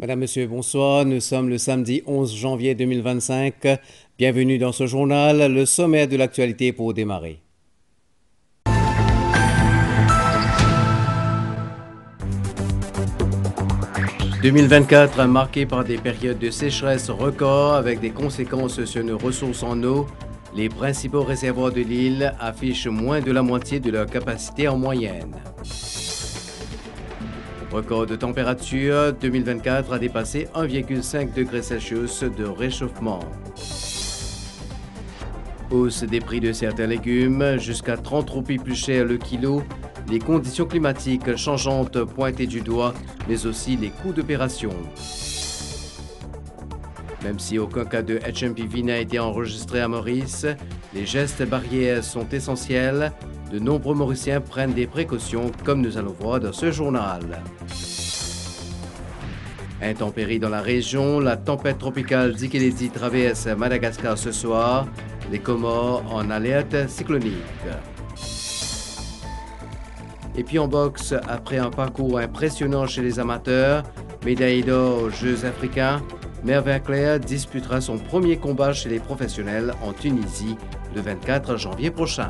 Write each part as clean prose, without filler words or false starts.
Madame, Monsieur, bonsoir. Nous sommes le samedi 11 janvier 2025. Bienvenue dans ce journal, le sommaire de l'actualité pour démarrer. « 2024 marqué par des périodes de sécheresse records avec des conséquences sur nos ressources en eau. Les principaux réservoirs de l'île affichent moins de la moitié de leur capacité en moyenne. Record de température, 2024 a dépassé 1,5 degré Celsius de réchauffement. Hausse des prix de certains légumes, jusqu'à 30 roupies plus cher le kilo. Les conditions climatiques changeantes pointées du doigt, mais aussi les coûts d'opération. Même si aucun cas de HMPV n'a été enregistré à Maurice, les gestes barrières sont essentiels. De nombreux Mauriciens prennent des précautions, comme nous allons voir dans ce journal. Intempéries dans la région, la tempête tropicale Dikeledi traverse Madagascar ce soir, les Comores en alerte cyclonique. Et puis en boxe, après un parcours impressionnant chez les amateurs, médaille d'or aux Jeux africains, Mervyn Claire disputera son premier combat chez les professionnels en Tunisie le 24 janvier prochain.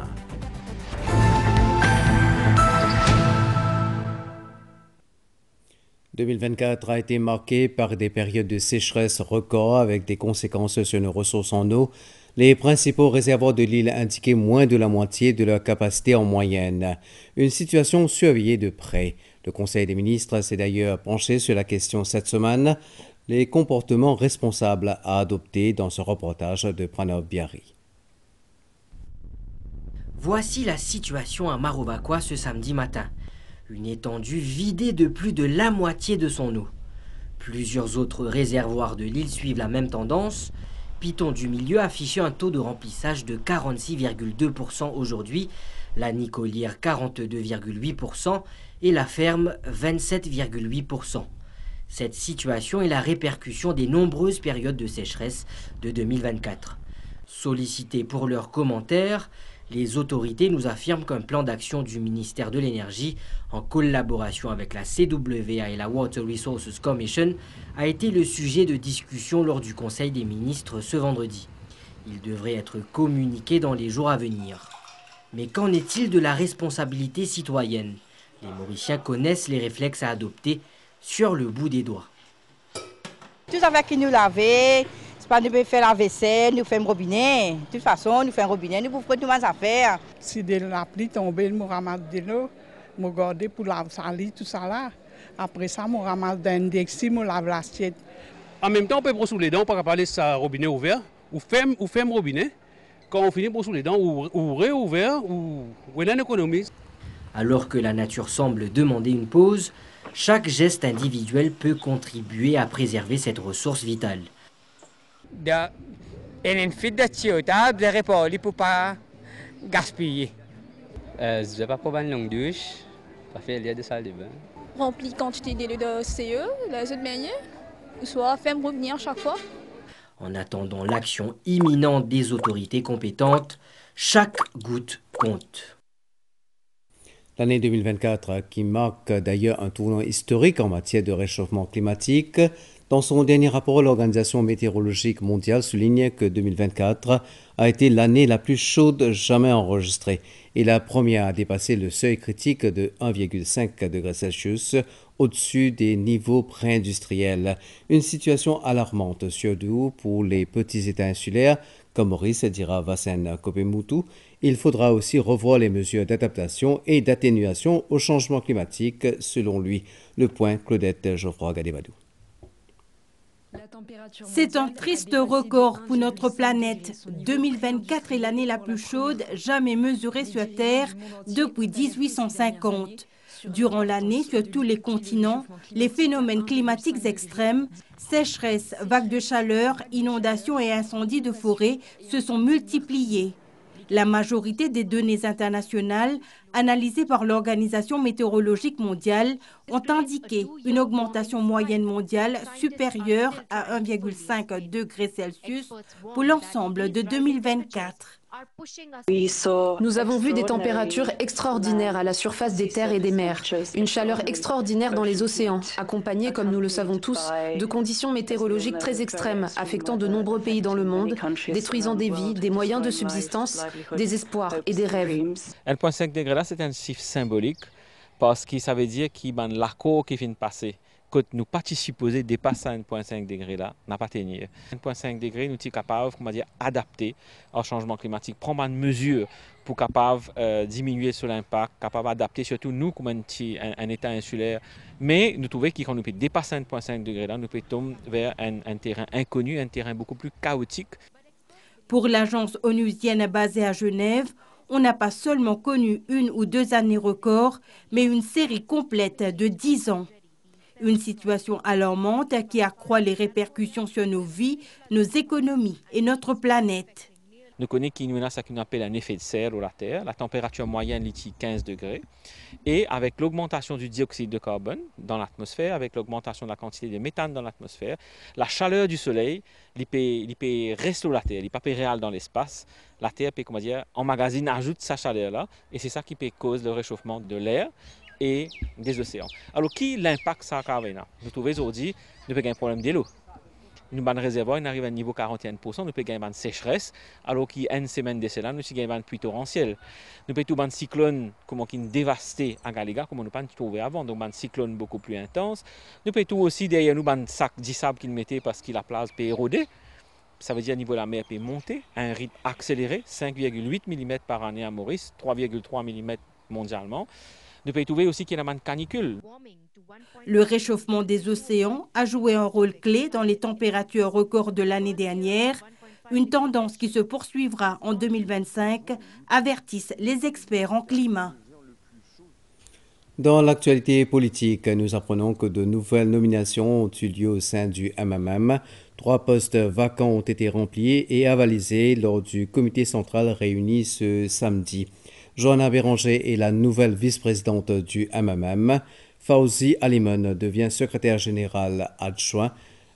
« 2024 a été marqué par des périodes de sécheresse records avec des conséquences sur nos ressources en eau. Les principaux réservoirs de l'île indiquaient moins de la moitié de leur capacité en moyenne. Une situation surveillée de près. Le Conseil des ministres s'est d'ailleurs penché sur la question cette semaine. Les comportements responsables à adopter dans ce reportage de Pranav Biari. Voici la situation à Marovacois ce samedi matin. Une étendue vidée de plus de la moitié de son eau. Plusieurs autres réservoirs de l'île suivent la même tendance. Piton du Milieu affichait un taux de remplissage de 46,2% aujourd'hui, la Nicolière 42,8% et la Ferme 27,8%. Cette situation est la répercussion des nombreuses périodes de sécheresse de 2024. Sollicités pour leurs commentaires, les autorités nous affirment qu'un plan d'action du ministère de l'Énergie, en collaboration avec la CWA et la Water Resources Commission, a été le sujet de discussion lors du Conseil des ministres ce vendredi. Il devrait être communiqué dans les jours à venir. Mais qu'en est-il de la responsabilité citoyenne? Les Mauriciens connaissent les réflexes à adopter sur le bout des doigts. Tout avec qui nous laver. Pas nous faire la vaisselle, nous faisons un robinet. De toute façon, nous faisons un robinet, nous pouvons tout affaires. Si de la pluie tombe, nous ramassons de l'eau, nous gardons pour la salir, tout ça là. Après ça, nous ramassons d'un indexi, nous lavons l'assiette. En même temps, on peut brosser les dents, on peut parler de ça robinet ouvert, ou ferme robinet. Quand on finit de brosser les dents, ou réouvert, ou on économise. Alors que la nature semble demander une pause, chaque geste individuel peut contribuer à préserver cette ressource vitale. Une fuite de tuyautage, de réparer pour ne pas gaspiller. Je vais pas prendre une longue douche, ça fait de salle de bain. Remplir quantité de CE, la autre manière, soit faire me revenir chaque fois. En attendant l'action imminente des autorités compétentes, chaque goutte compte. L'année 2024 qui marque d'ailleurs un tournant historique en matière de réchauffement climatique. Dans son dernier rapport, l'Organisation météorologique mondiale souligne que 2024 a été l'année la plus chaude jamais enregistrée et la première à dépasser le seuil critique de 1,5 degré Celsius au-dessus des niveaux pré-industriels. Une situation alarmante surtout pour les petits États insulaires, comme Maurice, dira Vassen Kopemutu. Il faudra aussi revoir les mesures d'adaptation et d'atténuation au changement climatique, selon lui. Le point, Claudette Geoffroy-Gadebadou. C'est un triste record pour notre planète. 2024 est l'année la plus chaude jamais mesurée sur Terre depuis 1850. Durant l'année, sur tous les continents, les phénomènes climatiques extrêmes, sécheresse, vagues de chaleur, inondations et incendies de forêt se sont multipliés. La majorité des données internationales analysées par l'Organisation météorologique mondiale ont indiqué une augmentation moyenne mondiale supérieure à 1,5 degré Celsius pour l'ensemble de 2024. Nous avons vu des températures extraordinaires à la surface des terres et des mers, une chaleur extraordinaire dans les océans, accompagnée, comme nous le savons tous, de conditions météorologiques très extrêmes, affectant de nombreux pays dans le monde, détruisant des vies, des moyens de subsistance, des espoirs et des rêves. 1,5 degré là, c'est un chiffre symbolique parce que ça veut dire qu'il y a l'accord qui vient de passer. Quand nous pas supposés dépasser 1,5 degré là, n'a pas tenu. 1,5 degré, nous sommes capables, comment dire, adapter au changement climatique, prendre une mesure pour capable diminuer sur l'impact, capable d'adapter surtout nous comme un État insulaire. Mais nous trouvons que quand nous pouvons dépasser 1,5 degré là, nous pouvons tomber vers un terrain inconnu, un terrain beaucoup plus chaotique. Pour l'agence onusienne basée à Genève, on n'a pas seulement connu 1 ou 2 années records, mais une série complète de 10 ans. Une situation alarmante qui accroît les répercussions sur nos vies, nos économies et notre planète. Nous connaissons qu'il y a ce qu'on appelle un effet de serre sur la Terre. La température moyenne est 15 degrés. Et avec l'augmentation du dioxyde de carbone dans l'atmosphère, avec l'augmentation de la quantité de méthane dans l'atmosphère, la chaleur du soleil, il peut rester sur la Terre, il peut pas réel dans l'espace. La Terre peut, comment dire, emmagasine, ajoute sa chaleur-là. Et c'est ça qui peut causer le réchauffement de l'air et des océans. Alors, qui l'impact ça a? Nous trouvons aujourd'hui, nous avons un problème de l'eau. Nous avons un réservoir, nous arrivons à un niveau 41%, nous avons une sécheresse, alors qu'il y a une semaine de cela, nous avons une pluie torrentielle. Nous avons un cyclone qui est dévasté à Galiga, comme nous n'avons pas trouvé avant, donc un cyclone beaucoup plus intense. Nous avons aussi derrière nous un sac de sable qu'ils mettaient parce que la plage peut éroder. Ça veut dire que le niveau de la mer peut monter à un rythme accéléré, 5,8 mm par année à Maurice, 3,3 mm mondialement. Nous pouvons trouver aussi qu'il y a une canicule. Le réchauffement des océans a joué un rôle clé dans les températures records de l'année dernière, une tendance qui se poursuivra en 2025, avertissent les experts en climat. Dans l'actualité politique, nous apprenons que de nouvelles nominations ont eu lieu au sein du MMM. 3 postes vacants ont été remplis et avalisés lors du comité central réuni ce samedi. Johanna Béranger est la nouvelle vice-présidente du MMM. Fauzi Alimon devient secrétaire général adjoint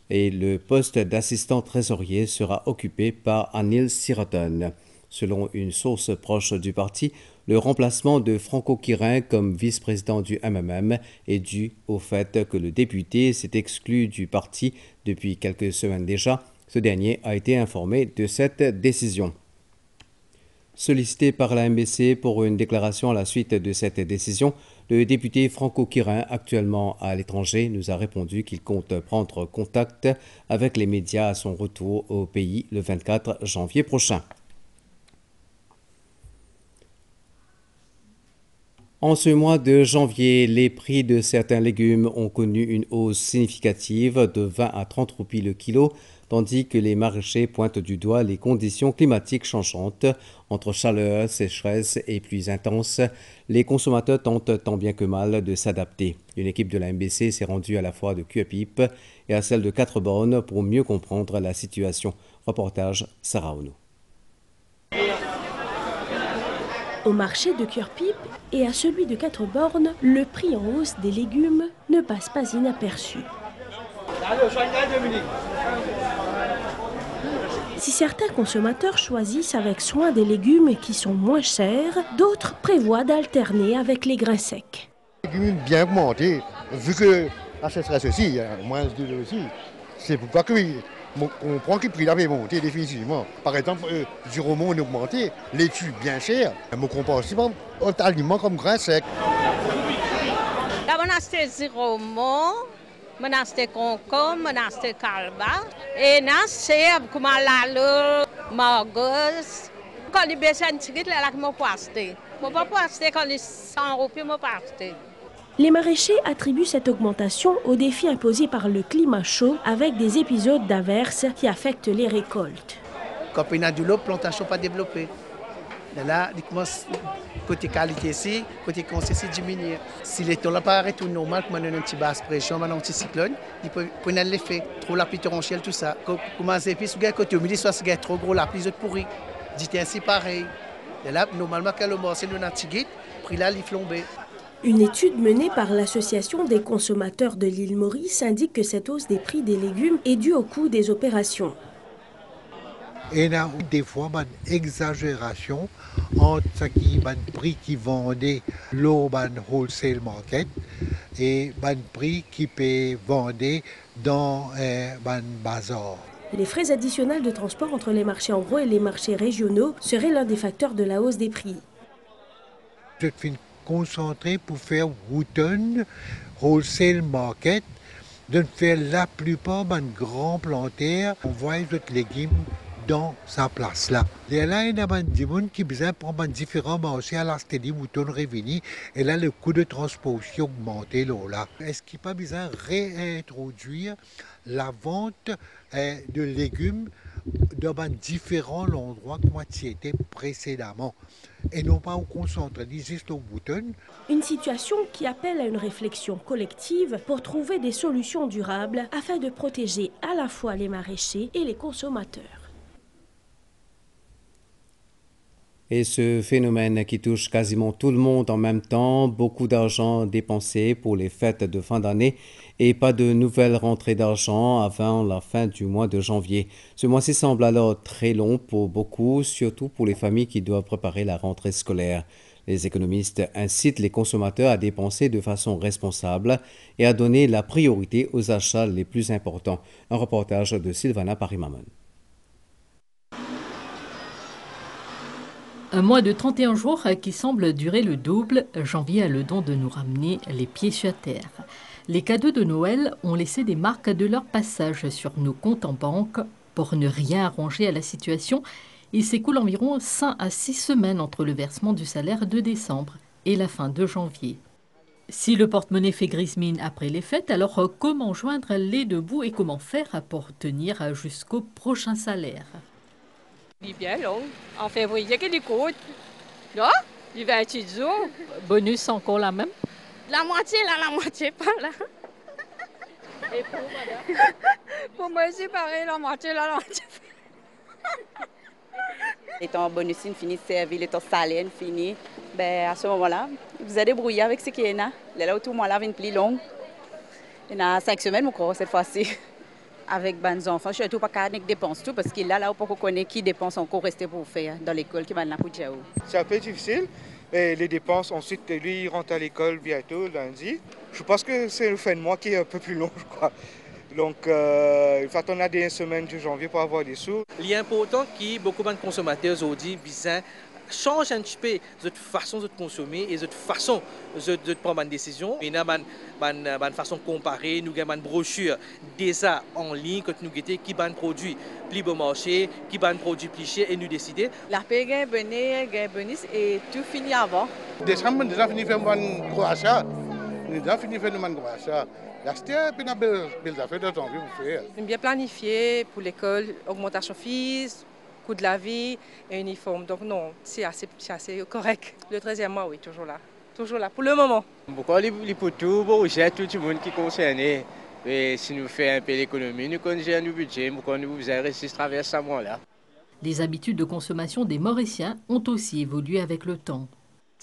et le poste d'assistant trésorier sera occupé par Anil Siraton. Selon une source proche du parti, le remplacement de Franco Quirin comme vice-président du MMM est dû au fait que le député s'est exclu du parti depuis quelques semaines déjà. Ce dernier a été informé de cette décision. Sollicité par la MBC pour une déclaration à la suite de cette décision, le député Franco Quirin, actuellement à l'étranger, nous a répondu qu'il compte prendre contact avec les médias à son retour au pays le 24 janvier prochain. En ce mois de janvier, les prix de certains légumes ont connu une hausse significative de 20 à 30 roupies le kilo, tandis que les maraîchers pointent du doigt les conditions climatiques changeantes. Entre chaleur, sécheresse et pluies intenses, les consommateurs tentent tant bien que mal de s'adapter. Une équipe de la MBC s'est rendue à la foire de Cuepipe et à celle de 4 bornes pour mieux comprendre la situation. Reportage Sarah Ono. Au marché de Cuepipe et à celui de 4 bornes, le prix en hausse des légumes ne passe pas inaperçu. Si certains consommateurs choisissent avec soin des légumes qui sont moins chers, d'autres prévoient d'alterner avec les grains secs. Les légumes bien augmentés, vu que la sécheresse aussi, il y a moins de aussi. C'est pourquoi on comprend que le prix avait monté définitivement. Par exemple, du roman a augmenté, laitue bien chère. On comprend aussi autre aliment comme grains secs. Là, on a acheté du roman. On a acheté concombre, on a acheté calba, et on a acheté comme la margosse. Quand les besoins de ticket, là, je ne peux pas acheter. Je ne peux pas acheter quand les 100 roupies, je ne peux pas acheter. Les maraîchers attribuent cette augmentation au défi imposé par le climat chaud avec des épisodes d'averses qui affectent les récoltes. Quand il y a de l'eau, plantation pas développée. Là, il commence côté qualité ici, côté conseil diminuer. Si les temps là pas arrêté normal, comme on a une petite basse pression, on a un petit cyclone, il peut prendre l'effet, trop la pluie torrentielle, tout ça. Comment c'est puis ce côté humide, soit c'est trop gros la pluie pourrie. Dites ainsi pareil. Et là, normalement quand le morceau nous a tigé, prix là il flambé. Une étude menée par l'Association des consommateurs de l'île Maurice indique que cette hausse des prix des légumes est due au coût des opérations. Et il y a des fois une exagération entre ce qui le prix qui vendait l'eau wholesale market et le prix qui peut vendre dans le bazar. Les frais additionnels de transport entre les marchés en gros et les marchés régionaux seraient l'un des facteurs de la hausse des prix. Je suis concentré pour faire Wooten wholesale market, de faire la plupart des grands plantaires, on voit les légumes dans sa place là. Et là, il y a des gens qui besoin prendre différents marchés à la steady Wooten revenu et là le coût de transport aussi augmenté là. Est-ce qu'il n'y a pas besoin de réintroduire la vente de légumes dans différents endroits qui étaient précédemment et non pas au concentré, juste au Wooten. Une situation qui appelle à une réflexion collective pour trouver des solutions durables afin de protéger à la fois les maraîchers et les consommateurs. Et ce phénomène qui touche quasiment tout le monde en même temps, beaucoup d'argent dépensé pour les fêtes de fin d'année et pas de nouvelles rentrées d'argent avant la fin du mois de janvier. Ce mois-ci semble alors très long pour beaucoup, surtout pour les familles qui doivent préparer la rentrée scolaire. Les économistes incitent les consommateurs à dépenser de façon responsable et à donner la priorité aux achats les plus importants. Un reportage de Sylvana Parimamon. Un mois de 31 jours qui semble durer le double, janvier a le don de nous ramener les pieds sur terre. Les cadeaux de Noël ont laissé des marques de leur passage sur nos comptes en banque. Pour ne rien arranger à la situation, il s'écoule environ 5 à 6 semaines entre le versement du salaire de décembre et la fin de janvier. Si le porte-monnaie fait grise mine après les fêtes, alors comment joindre les deux bouts et comment faire pour tenir jusqu'au prochain salaire ? Il est bien long. En février, qu'il coûte. Là, il va être jours. Bonus encore la même? La moitié là, la moitié pas là. Et pour madame? Pour moi, c'est pareil, la moitié là, la moitié. Et ton bonus fini de servir, et ton salaire fini, ben à ce moment-là, vous allez débrouiller avec ce qu'il y en a. Là où tout le monde est plus long. Il y en a 5 semaines encore cette fois-ci. Avec les enfants, je ne suis pas capable de dépenser tout parce qu'il là où on connaît qui dépense encore rester pour faire dans l'école qui va là pour Djaou. C'est un peu difficile. Et les dépenses, ensuite, lui, il rentre à l'école bientôt, lundi. Je pense que c'est le fin de mois qui est un peu plus long, je crois. Donc, il faut attendre la semaine de janvier pour avoir des sous. Il est important que beaucoup de consommateurs aujourd'hui changent un petit peu de façon de consommer et de façon de prendre une décision. Il y a une façon de comparer, nous avons une brochure déjà en ligne que nous avons qui ont produit plus bon marché, qui ont produit plus cher et nous décider. La paix est bonus et tout finit avant. Décembre, déjà fini de faire un gros achat. Déjà fini de faire un gros achat. L'acheter, puis on a belles affaires de janvier pour faire. Bien planifié pour l'école, augmentation fees, coût de la vie et uniforme. Donc non, c'est assez correct. Le 13e mois, oui, toujours là pour le moment. Pourquoi les poteaux, bon, j'ai tout le monde qui est concerné. Et si nous faisons un peu l'économie, nous connaissons nos budgets, pourquoi nous vous réussi à traverser ce mois-là. Les habitudes de consommation des Mauriciens ont aussi évolué avec le temps.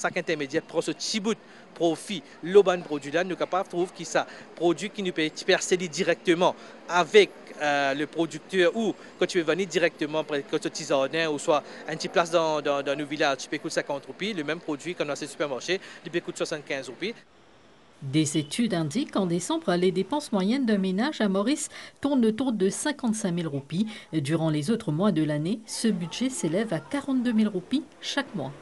Chaque intermédiaire prend ce petit bout de profit, le bon produit là, nous sommes capables de trouver que ça produit qui nous peut percer directement avec le producteur ou quand tu veux venir directement près de ce jardin ou soit un petit place dans nos villages, tu peux coûter 50 roupies, le même produit qu'on a dans ces supermarchés, il peut coûter 75 roupies. Des études indiquent qu'en décembre, les dépenses moyennes d'un ménage à Maurice tournent autour de 55 000 roupies. Durant les autres mois de l'année, ce budget s'élève à 42 000 roupies chaque mois.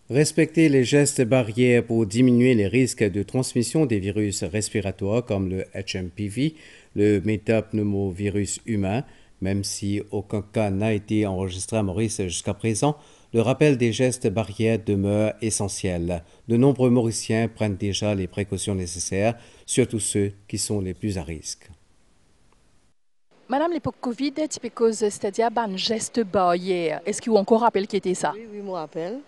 Respecter les gestes barrières pour diminuer les risques de transmission des virus respiratoires comme le HMPV, le métapneumovirus humain, même si aucun cas n'a été enregistré à Maurice jusqu'à présent, le rappel des gestes barrières demeure essentiel. De nombreux Mauriciens prennent déjà les précautions nécessaires, surtout ceux qui sont les plus à risque. Madame, l'époque Covid, c'est-à-dire un geste barrière. Est-ce que vous encore rappelez qui était ça? Oui, je me rappelle.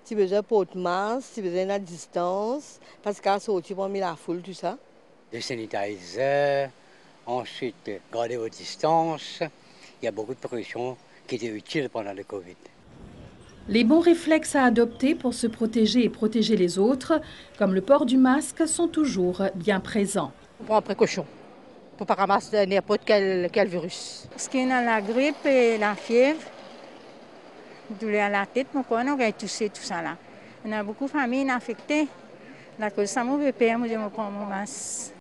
Si besoin de porte-masque, si besoin de distance, parce qu'à sortir pour la foule, tout ça. Des sanitizers, ensuite garder vos distances. Il y a beaucoup de précautions qui étaient utiles pendant le Covid. Les bons réflexes à adopter pour se protéger et protéger les autres, comme le port du masque, sont toujours bien présents. On prend précaution. pour ne pas ramasser n'importe quel virus. Parce qu'il y a la grippe et la fièvre, douleur à la tête, mon corps, on a toussé tout ça là. On a beaucoup de familles infectées. La cause ça m'a fait peur, moi je me prends mon masque.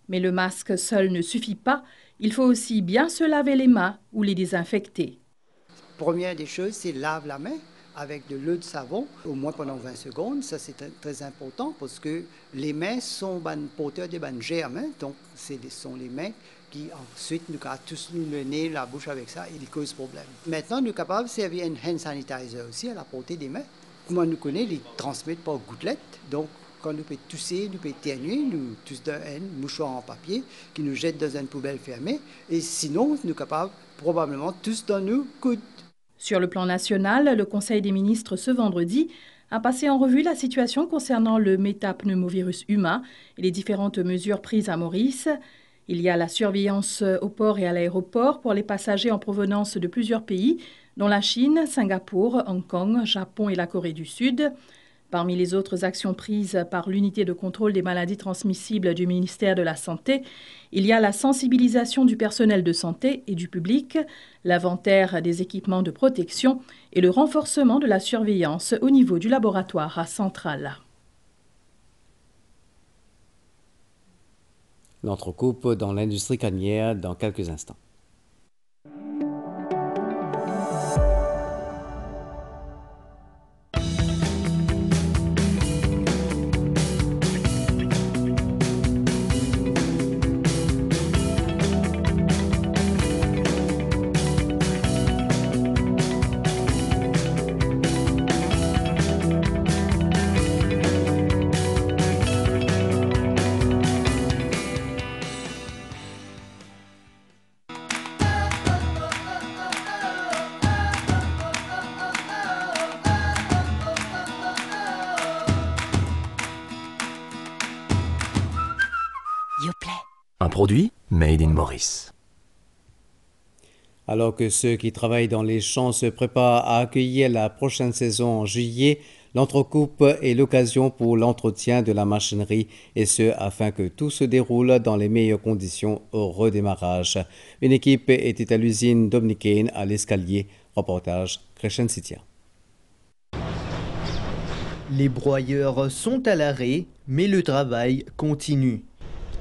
Mais le masque seul ne suffit pas. Il faut aussi bien se laver les mains ou les désinfecter. Première des choses, c'est lave la main avec de l'eau de savon, au moins pendant 20 secondes. Ça, c'est très important parce que les mains sont porteurs de germes. Donc, ce sont les mains qui ensuite nous tous le nez, la bouche avec ça et ils causent problème. Maintenant, nous sommes capables de servir un hand sanitizer aussi à la portée des mains. Comme on nous connaît, ils ne transmettent pas aux gouttelettes. Donc, quand nous pouvons tousser, nous pouvons éternuer, nous toussons un mouchoir en papier qui nous jette dans une poubelle fermée. Et sinon, nous sommes capables probablement tous dans nos coudes. Sur le plan national, le Conseil des ministres ce vendredi a passé en revue la situation concernant le métapneumovirus humain et les différentes mesures prises à Maurice. Il y a la surveillance au port et à l'aéroport pour les passagers en provenance de plusieurs pays, dont la Chine, Singapour, Hong Kong, Japon et la Corée du Sud. Parmi les autres actions prises par l'unité de contrôle des maladies transmissibles du ministère de la Santé, il y a la sensibilisation du personnel de santé et du public, l'inventaire des équipements de protection et le renforcement de la surveillance au niveau du laboratoire central. L'entrecoupe dans l'industrie cannière dans quelques instants. Un produit made in Maurice. Alors que ceux qui travaillent dans les champs se préparent à accueillir la prochaine saison en juillet, l'entrecoupe est l'occasion pour l'entretien de la machinerie et ce afin que tout se déroule dans les meilleures conditions au redémarrage. Une équipe était à l'usine dominicaine à l'Escalier. Reportage Crescent Citia. Les broyeurs sont à l'arrêt, mais le travail continue.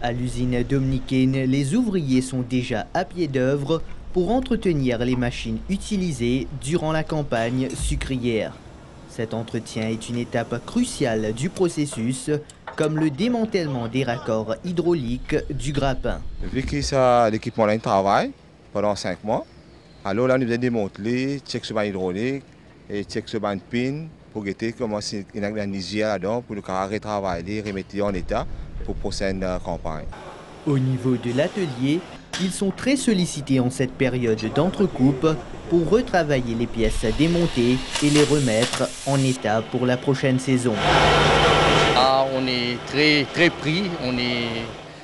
À l'usine dominicaine, les ouvriers sont déjà à pied d'œuvre pour entretenir les machines utilisées durant la campagne sucrière. Cet entretien est une étape cruciale du processus, comme le démantèlement des raccords hydrauliques du grappin. Vu que l'équipement là travaille pendant 5 mois, alors là nous avons démantelé, check sur la hydraulique et check sur la pin pour guetter comment c'est organisé là-dedans pour le carré travailler, remettre en état pour la prochaine campagne. Au niveau de l'atelier, ils sont très sollicités en cette période d'entrecoupe pour retravailler les pièces démontées et les remettre en état pour la prochaine saison. On est très pris, on est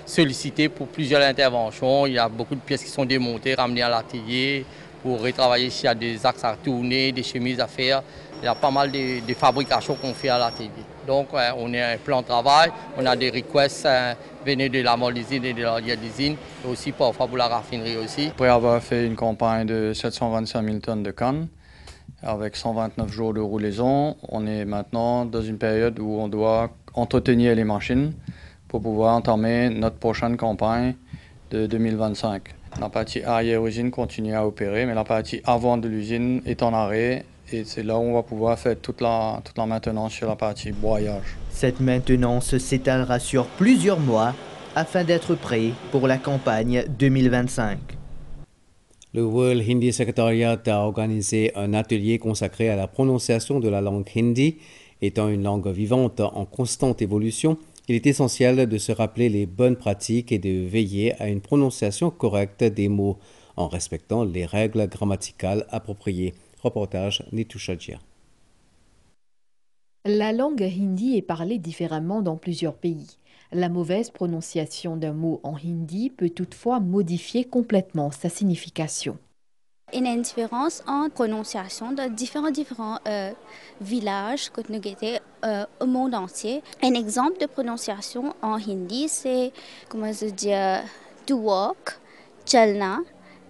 sollicité pour plusieurs interventions. Il y a beaucoup de pièces qui sont démontées, ramenées à l'atelier pour retravailler s'il y a des axes à tourner, des chemises à faire. Il y a pas mal de fabrications qu'on fait à l'atelier. Donc on a un plan de travail, on a des requests venus de la molle-usine et de l'usine, et aussi parfois pour la raffinerie aussi. Après avoir fait une campagne de 725 000 tonnes de canne, avec 129 jours de roulaison, on est maintenant dans une période où on doit entretenir les machines pour pouvoir entamer notre prochaine campagne de 2025. La partie arrière-usine continue à opérer, mais la partie avant de l'usine est en arrêt. Et c'est là où on va pouvoir faire toute la maintenance sur la partie broyage. Cette maintenance s'étalera sur plusieurs mois afin d'être prêt pour la campagne 2025. Le World Hindi Secretariat a organisé un atelier consacré à la prononciation de la langue hindi. Étant une langue vivante en constante évolution, il est essentiel de se rappeler les bonnes pratiques et de veiller à une prononciation correcte des mots en respectant les règles grammaticales appropriées. Reportage Nitu Shadjia. La langue hindi est parlée différemment dans plusieurs pays. La mauvaise prononciation d'un mot en hindi peut toutefois modifier complètement sa signification. Il y a une différence en prononciation de différents villages que nous avons au monde entier. Un exemple de prononciation en hindi, c'est, comment je dis, to walk, chalna.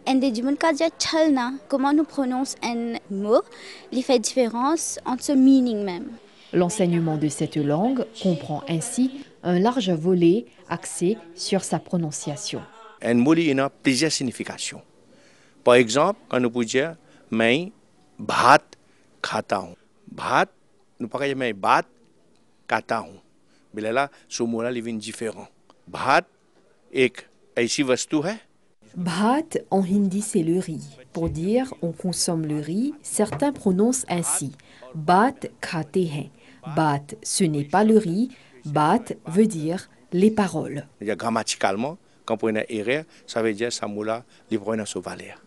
Et des gens qui disent chalna, comment nous prononçons un mot, il fait différence entre ce meaning même. L'enseignement de cette langue comprend ainsi un large volet axé sur sa prononciation. Un mot a plusieurs significations. Par exemple, quand nous pouvons dire « मैं भात खाता हूँ ». भात, nous ne pouvons pas dire « मैं भात खाता हूँ ». Mais là, ce mot-là est différent. भात एक ऐसी वस्तु है. Bhat en hindi c'est le riz. Pour dire on consomme le riz, certains prononcent ainsi. Bhat khate hain. Bhat ce n'est pas le riz. Bhat veut dire les paroles. Grammaticalement, quand on a erreur, ça veut dire que ça moula les pronoms sont valeurs.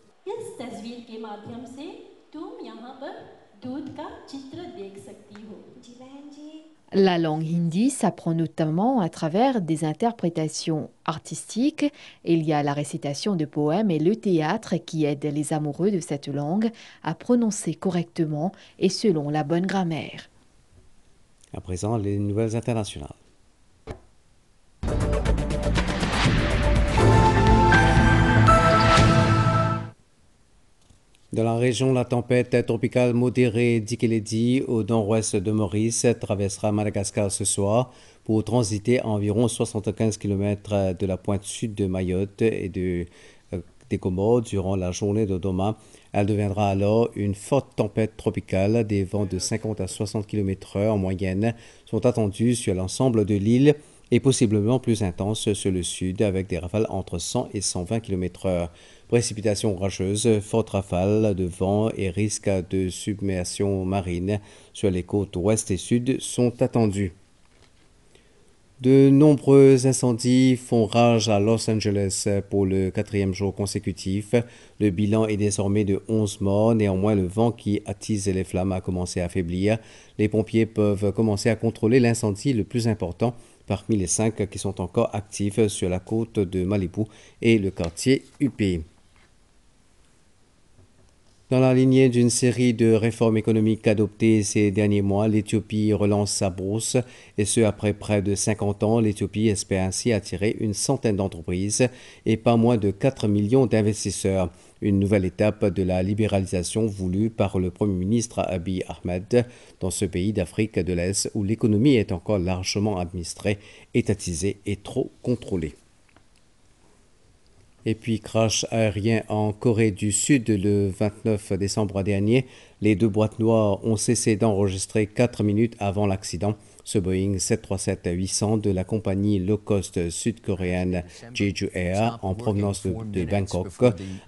La langue hindi s'apprend notamment à travers des interprétations artistiques. Il y a la récitation de poèmes et le théâtre qui aident les amoureux de cette langue à prononcer correctement et selon la bonne grammaire. À présent, les nouvelles internationales. Dans la région, la tempête tropicale modérée Dikeledi au nord-ouest de Maurice traversera Madagascar ce soir pour transiter à environ 75 km de la pointe sud de Mayotte et des Comores durant la journée de demain. Elle deviendra alors une forte tempête tropicale. Des vents de 50 à 60 km/h en moyenne sont attendus sur l'ensemble de l'île et possiblement plus intenses sur le sud avec des rafales entre 100 et 120 km/h. Précipitations orageuses, fortes rafales de vent et risques de submersion marine sur les côtes ouest et sud sont attendus. De nombreux incendies font rage à Los Angeles pour le 4e jour consécutif. Le bilan est désormais de 11 morts. Néanmoins, le vent qui attise les flammes a commencé à faiblir. Les pompiers peuvent commencer à contrôler l'incendie le plus important parmi les 5 qui sont encore actifs sur la côte de Malibu et le quartier UP. Dans la lignée d'une série de réformes économiques adoptées ces derniers mois, l'Éthiopie relance sa bourse et ce après près de 50 ans. L'Éthiopie espère ainsi attirer une centaine d'entreprises et pas moins de 4 millions d'investisseurs. Une nouvelle étape de la libéralisation voulue par le Premier ministre Abiy Ahmed dans ce pays d'Afrique de l'Est où l'économie est encore largement administrée, étatisée et trop contrôlée. Et puis, crash aérien en Corée du Sud le 29 décembre dernier. Les 2 boîtes noires ont cessé d'enregistrer 4 minutes avant l'accident. Ce Boeing 737-800 de la compagnie low-cost sud-coréenne Jeju Air en provenance de Bangkok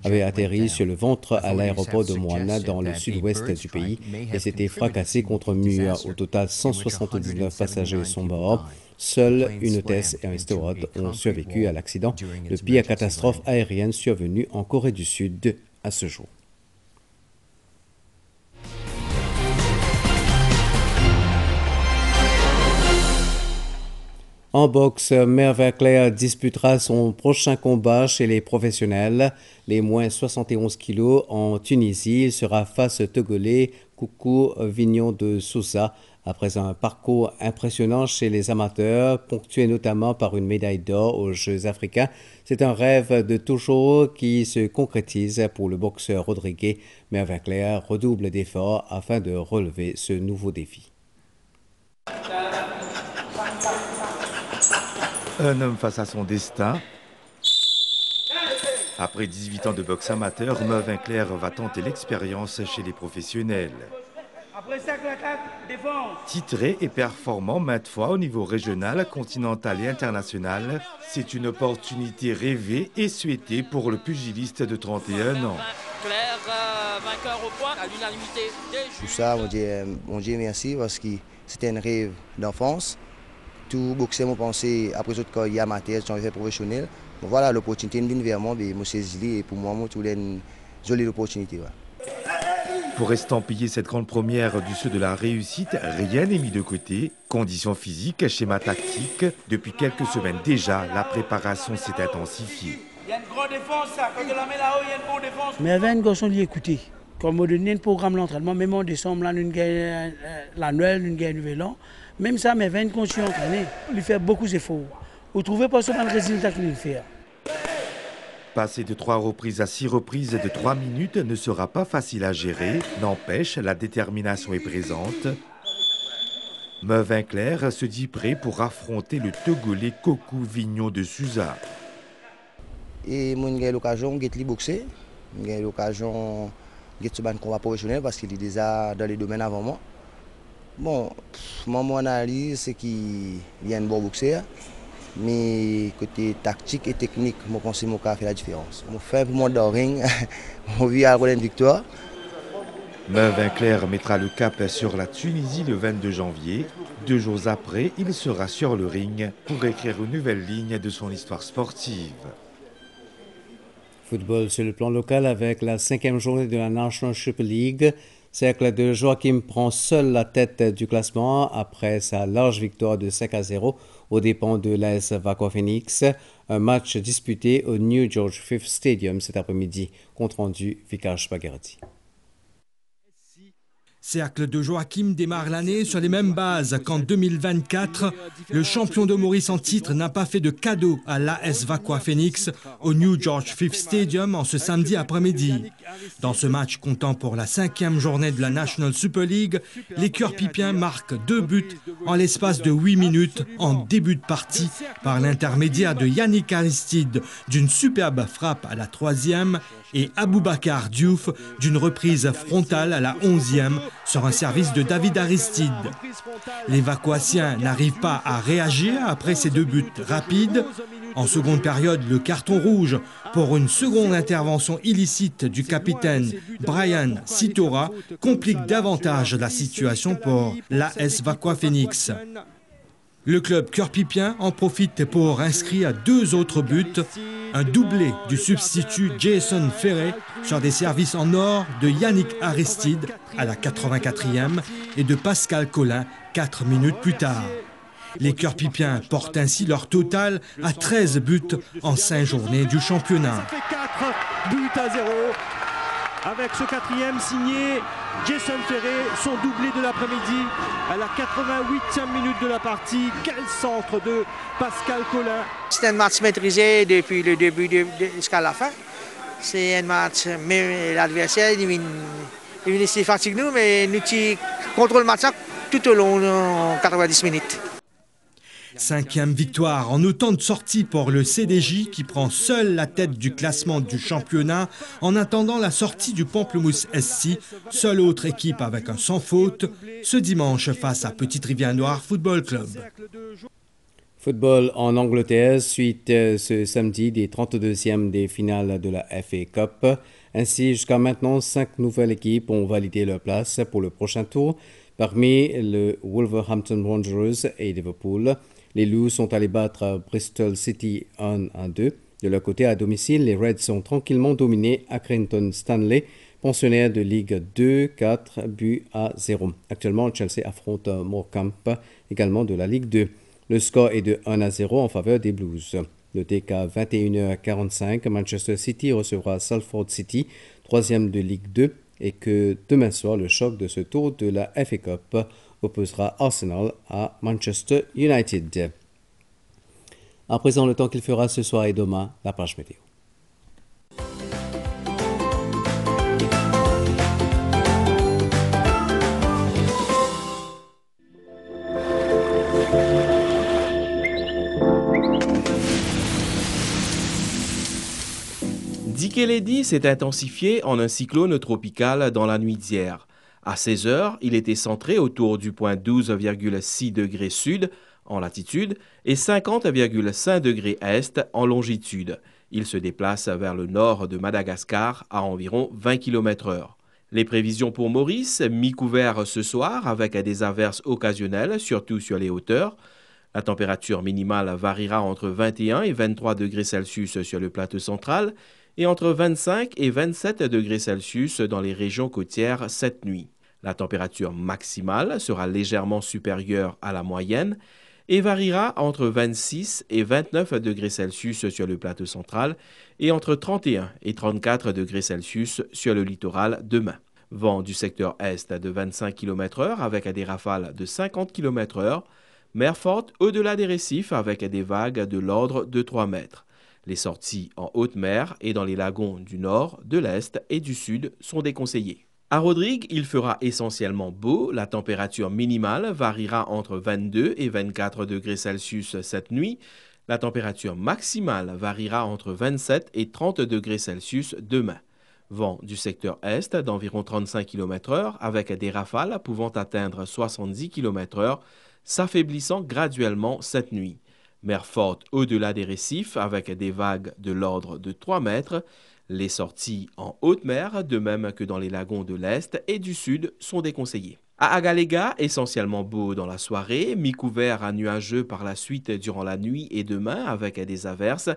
avait atterri sur le ventre à l'aéroport de Moana dans le sud-ouest du pays et s'était fracassé contre mur. Au total, 179 passagers sont morts. Seule une hôtesse et un steward ont survécu à l'accident, le pire catastrophe aérienne survenue en Corée du Sud à ce jour. En boxe, Merve Claire disputera son prochain combat chez les professionnels, les moins 71 kilos en Tunisie. Il sera face au Togolais Koukou Vignon de Sousa. Après un parcours impressionnant chez les amateurs, ponctué notamment par une médaille d'or aux Jeux africains, c'est un rêve de toujours qui se concrétise pour le boxeur Rodriguez. Merve Claire redouble d'efforts afin de relever ce nouveau défi. Un homme face à son destin. Après 18 ans de boxe amateur, Mervyn Claire va tenter l'expérience chez les professionnels. Titré et performant maintes fois au niveau régional, continental et international, c'est une opportunité rêvée et souhaitée pour le pugiliste de 31 ans. Claire, vainqueur au point, à l'unanimité. Pour ça, on dit merci parce que c'était un rêve d'enfance. Tout boxeur m'a pensé, après autre carrière amateur, j'ai fait professionnel. Bon, voilà, l'opportunité vient vers moi, je me saisis et pour moi, c'est une jolie opportunité. Ouais. Pour estampiller cette grande première du saut de la réussite, rien n'est mis de côté. Conditions physiques, schéma tactique. Depuis quelques semaines déjà, la préparation s'est intensifiée. Il y a une grande défense, ça. Quand tu la mets là-haut, il y a une bonne défense. Mais 20 garçons l'y écouter. Comme on donne un programme d'entraînement, même en décembre, là, nous gagnons l'annuel, nous gagnons le nouvel an. Même ça, mais 20 continuent à entraîner. Il fait beaucoup d'efforts. Vous ne trouvez pas seulement le résultat qu'il fait. Passer de 3 reprises à 6 reprises de 3 minutes ne sera pas facile à gérer. N'empêche, la détermination est présente. Merv Winkler se dit prêt pour affronter le Togolais Kokou Vignon de Suza. Et j'ai eu l'occasion de boxer. J'ai eu l'occasion de faire un combat professionnel parce qu'il est déjà dans les domaines avant moi. Bon, mon analyse, c'est qu'il y a un bon boxeur. Mais côté tactique et technique, je pense que ça fait la différence. Je fais un peu moins de ring, on vit à une victoire. Merv Winkler mettra le cap sur la Tunisie le 22 janvier. 2 jours après, il sera sur le ring pour écrire une nouvelle ligne de son histoire sportive. Football sur le plan local avec la 5e journée de la National Super League. Cercle de Joachim prend seul la tête du classement après sa large victoire de 5-0 aux dépens de l'AS Vakwa Phoenix. Un match disputé au New George Fifth Stadium cet après-midi. Compte rendu Vikash Bagherati. Cercle de Joachim démarre l'année sur les mêmes bases qu'en 2024. Le champion de Maurice en titre n'a pas fait de cadeau à l'AS Vakwa Phoenix au New George Fifth Stadium en ce samedi après-midi. Dans ce match comptant pour la 5e journée de la National Super League, les Cœurs Pipiens marquent 2 buts en l'espace de 8 minutes en début de partie par l'intermédiaire de Yannick Aristide d'une superbe frappe à la 3e et Aboubakar Diouf d'une reprise frontale à la 11e sur un service de David Aristide. Les Vacoissiens n'arrivent pas à réagir après ces 2 buts rapides. En seconde période, le carton rouge pour une seconde intervention illicite du capitaine Brian Sitora complique davantage la situation pour l'AS Vakwa Phoenix. Le club Cœurs-Pipien en profite pour inscrire 2 autres buts. Un doublé du substitut Jason Ferré sur des services en or de Yannick Aristide à la 84e et de Pascal Collin 4 minutes plus tard. Les Cœurs-Pipiens portent ainsi leur total à 13 buts en 5 journées du championnat. Ça fait 4 buts à 0. Avec ce 4e signé Jason Ferré, son doublé de l'après-midi à la 88e minute de la partie. Quel centre de Pascal Collin. C'est un match maîtrisé depuis le début jusqu'à la fin. C'est un match, mais l'adversaire il ici fatigue nous, mais nous contrôlons le match tout au long de 90 minutes. 5e victoire en autant de sorties pour le CDJ qui prend seul la tête du classement du championnat en attendant la sortie du Pamplemousse SC, seule autre équipe avec un sans faute, ce dimanche face à Petite Rivière Noire Football Club. Football en Angleterre, suite ce samedi des 32e des finales de la FA Cup. Ainsi, jusqu'à maintenant, 5 nouvelles équipes ont validé leur place pour le prochain tour, parmi le Wolverhampton Wanderers et Liverpool. Les Loups sont allés battre Bristol City 1-2. De leur côté, à domicile, les Reds sont tranquillement dominés Accrington Stanley, pensionnaire de Ligue 2, 4 buts à 0. Actuellement, Chelsea affronte Morecambe, également de la Ligue 2. Le score est de 1-0 en faveur des Blues. Notez qu'à 21h45, Manchester City recevra Salford City, 3e de Ligue 2, et que demain soir, le choc de ce tour de la FA Cup opposera Arsenal à Manchester United. À présent, le temps qu'il fera ce soir et demain, la page météo. Dikeledi s'est intensifié en un cyclone tropical dans la nuit d'hier. À 16 heures, il était centré autour du point 12,6 degrés sud en latitude et 50,5 degrés est en longitude. Il se déplace vers le nord de Madagascar à environ 20 km/h. Les prévisions pour Maurice, mi-couvert ce soir avec des averses occasionnelles, surtout sur les hauteurs. La température minimale variera entre 21 et 23 degrés Celsius sur le plateau central et entre 25 et 27 degrés Celsius dans les régions côtières cette nuit. La température maximale sera légèrement supérieure à la moyenne et variera entre 26 et 29 degrés Celsius sur le plateau central et entre 31 et 34 degrés Celsius sur le littoral demain. Vent du secteur est de 25 km/h avec des rafales de 50 km/h. Mer forte au-delà des récifs avec des vagues de l'ordre de 3 mètres. Les sorties en haute mer et dans les lagons du nord, de l'est et du sud sont déconseillées. À Rodrigue, il fera essentiellement beau. La température minimale variera entre 22 et 24 degrés Celsius cette nuit. La température maximale variera entre 27 et 30 degrés Celsius demain. Vent du secteur est d'environ 35 km/h avec des rafales pouvant atteindre 70 km/h, s'affaiblissant graduellement cette nuit. Mer forte au-delà des récifs avec des vagues de l'ordre de 3 mètres. Les sorties en haute mer, de même que dans les lagons de l'Est et du Sud, sont déconseillées. À Agalega, essentiellement beau dans la soirée, mi-couvert à nuageux par la suite durant la nuit et demain avec des averses.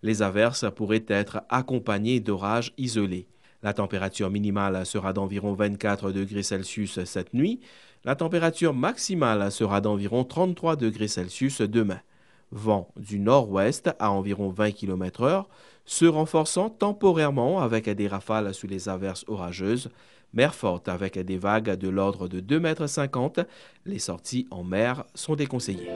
Les averses pourraient être accompagnées d'orages isolés. La température minimale sera d'environ 24 degrés Celsius cette nuit. La température maximale sera d'environ 33 degrés Celsius demain. Vent du nord-ouest à environ 20 km/h, se renforçant temporairement avec des rafales sous les averses orageuses. Mer forte avec des vagues de l'ordre de 2,50 m. Les sorties en mer sont déconseillées.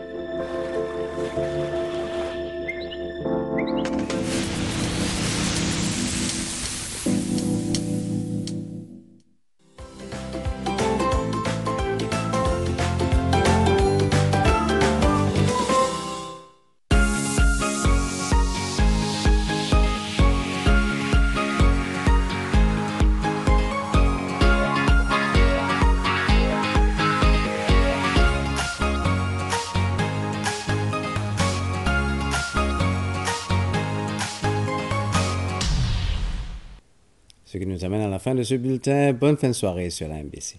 Ce qui nous amène à la fin de ce bulletin. Bonne fin de soirée sur la MBC.